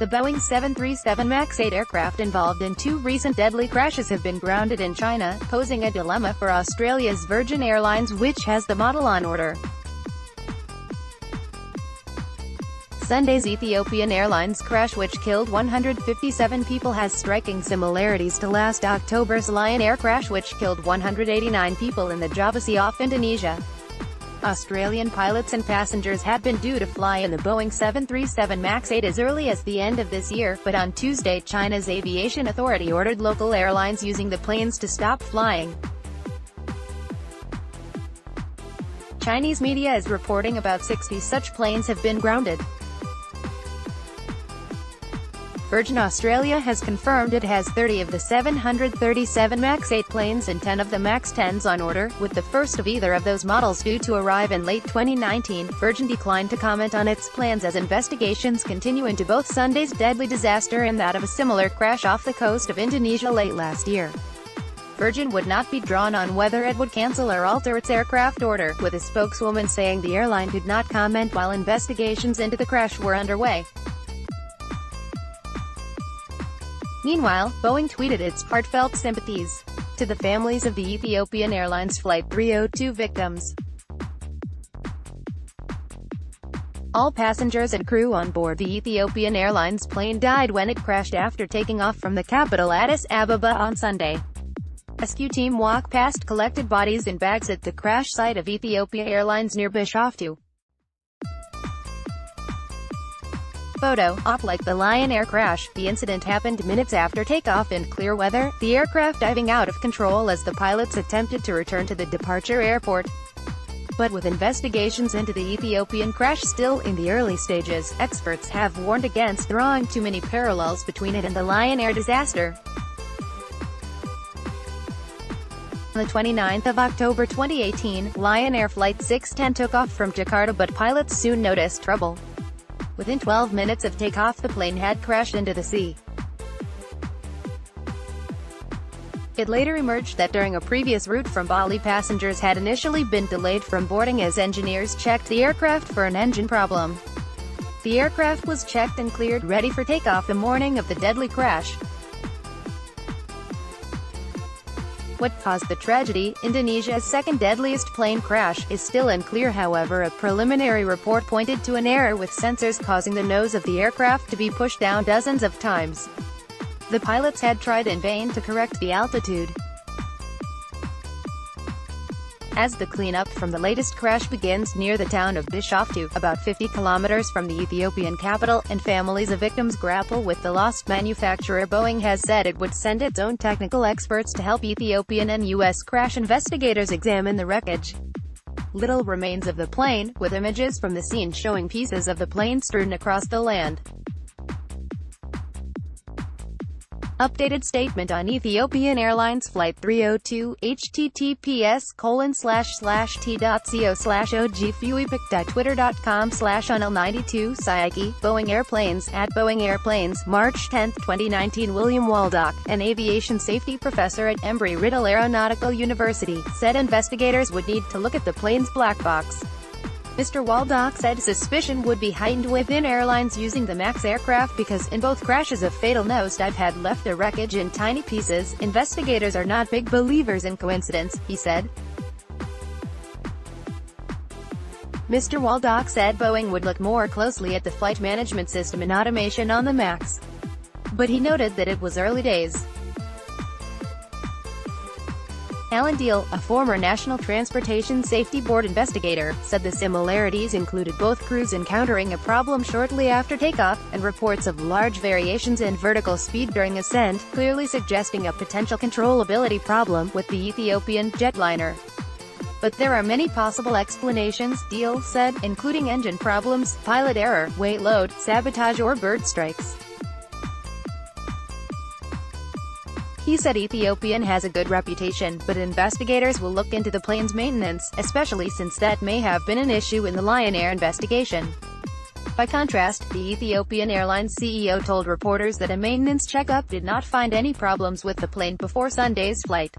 The Boeing 737 MAX-8 aircraft involved in 2 recent deadly crashes have been grounded in China, posing a dilemma for Australia's Virgin Airlines, which has the model on order. Sunday's Ethiopian Airlines crash, which killed 157 people, has striking similarities to last October's Lion Air crash, which killed 189 people in the Java Sea off Indonesia. Australian pilots and passengers had been due to fly in the Boeing 737 MAX-8 as early as the end of this year, but on Tuesday China's aviation authority ordered local airlines using the planes to stop flying. Chinese media is reporting about 60 such planes have been grounded. Virgin Australia has confirmed it has 30 of the 737 MAX-8 planes and 10 of the MAX-10s on order, with the first of either of those models due to arrive in late 2019. Virgin declined to comment on its plans as investigations continue into both Sunday's deadly disaster and that of a similar crash off the coast of Indonesia late last year. Virgin would not be drawn on whether it would cancel or alter its aircraft order, with a spokeswoman saying the airline could not comment while investigations into the crash were underway. Meanwhile, Boeing tweeted its heartfelt sympathies to the families of the Ethiopian Airlines Flight 302 victims. All passengers and crew on board the Ethiopian Airlines plane died when it crashed after taking off from the capital Addis Ababa on Sunday. Rescue team walk past collected bodies in bags at the crash site of Ethiopian Airlines near Bishoftu. Photo op. Like the Lion Air crash, the incident happened minutes after takeoff in clear weather, the aircraft diving out of control as the pilots attempted to return to the departure airport. But with investigations into the Ethiopian crash still in the early stages, experts have warned against drawing too many parallels between it and the Lion Air disaster. On the 29th of October 2018, Lion Air Flight 610 took off from Jakarta, but pilots soon noticed trouble. Within 12 minutes of takeoff, the plane had crashed into the sea. It later emerged that during a previous route from Bali, passengers had initially been delayed from boarding as engineers checked the aircraft for an engine problem. The aircraft was checked and cleared, ready for takeoff the morning of the deadly crash. What caused the tragedy, Indonesia's second deadliest plane crash, is still unclear. However, a preliminary report pointed to an error with sensors causing the nose of the aircraft to be pushed down dozens of times. The pilots had tried in vain to correct the altitude. As the cleanup from the latest crash begins near the town of Bishoftu, about 50 kilometers from the Ethiopian capital, and families of victims grapple with the loss, manufacturer Boeing has said it would send its own technical experts to help Ethiopian and U.S. crash investigators examine the wreckage. Little remains of the plane, with images from the scene showing pieces of the plane strewn across the land. Updated statement on Ethiopian Airlines Flight 302, https://t.co/ogfuipic.twitter.com/unl92 Sayaki, Boeing Airplanes, at Boeing Airplanes, March 10, 2019. William Waldock, an aviation safety professor at Embry-Riddle Aeronautical University, said investigators would need to look at the plane's black box. Mr. Waldock said suspicion would be heightened within airlines using the MAX aircraft because, in both crashes, a fatal nosedive had left the wreckage in tiny pieces. Investigators are not big believers in coincidence, he said. Mr. Waldock said Boeing would look more closely at the flight management system and automation on the MAX. But he noted that it was early days. Alan Deal, a former National Transportation Safety Board investigator, said the similarities included both crews encountering a problem shortly after takeoff, and reports of large variations in vertical speed during ascent, clearly suggesting a potential controllability problem with the Ethiopian jetliner. But there are many possible explanations, Deal said, including engine problems, pilot error, weight load, sabotage or bird strikes. He said Ethiopian has a good reputation, but investigators will look into the plane's maintenance, especially since that may have been an issue in the Lion Air investigation. By contrast, the Ethiopian Airlines CEO told reporters that a maintenance checkup did not find any problems with the plane before Sunday's flight.